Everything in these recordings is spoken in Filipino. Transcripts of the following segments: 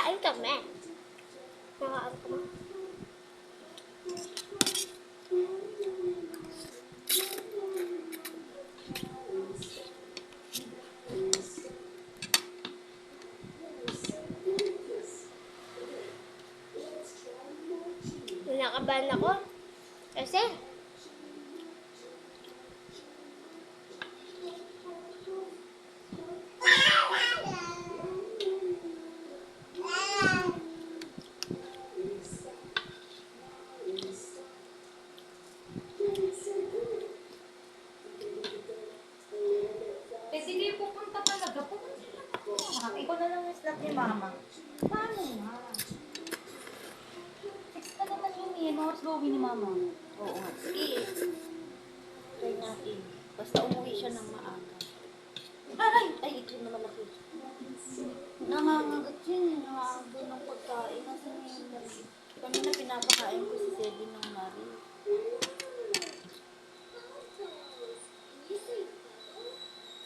Kain kami. Nakain kami. Nakabahan ako. Kasi, Pwede kayo pupunta talaga. Pupunta lang ako. Ikaw na lang yung slot ni Mama. Paano nga? Text ka naman yung yun. Mas gawin ni Mama. Oo nga. Sige. Try natin. Basta umuwi siya ng maaga. Aray! Ay, ito na malaki. Nangangagat yun. Nangangagat ng pagkain. Kasi kanina pinapakain ko si Sebi ng Mari.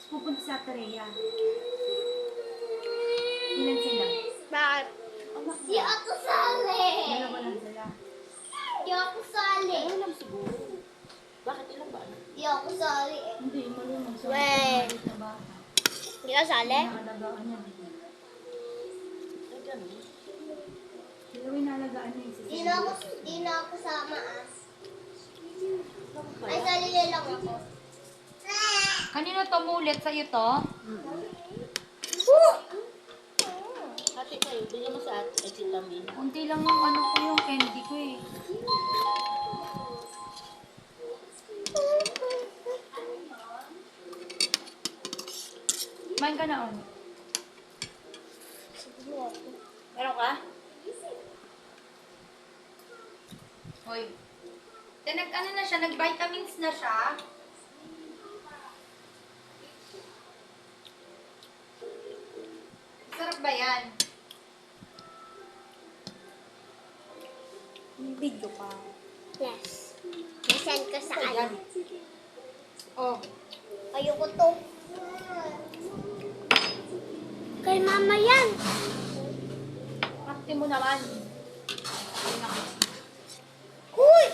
Pupunta sa Terea. Ilan sila? bakit? Di ako sali. Dalawa lang sila. Di ako sali. Ano lang siguro. Bakit ilan ba? Di ako sali eh. Hindi, marunong sa Well. na bata. Di ka sali? Nakalagaan niya. Ay, ganun. Sila yung nalagaan niya yung si Di na ako sama ah. Bakit Ay, kaya? sali lang ako. Kanino to mulit sa'yo to? Ate kayo, bigyan mo sa ate. Ay, si Tami. Unti lang yung ano ko yung candy ko eh. Kumain ka na on. Meron ka? Hoy. Ano na siya, nag-vitamins na siya. Sarap ba yan? Video ka. Yes. Nasend ka sa Ayan. ano? Oh. Ayoko to. Kay mama yan. Akti mo naman. Huy!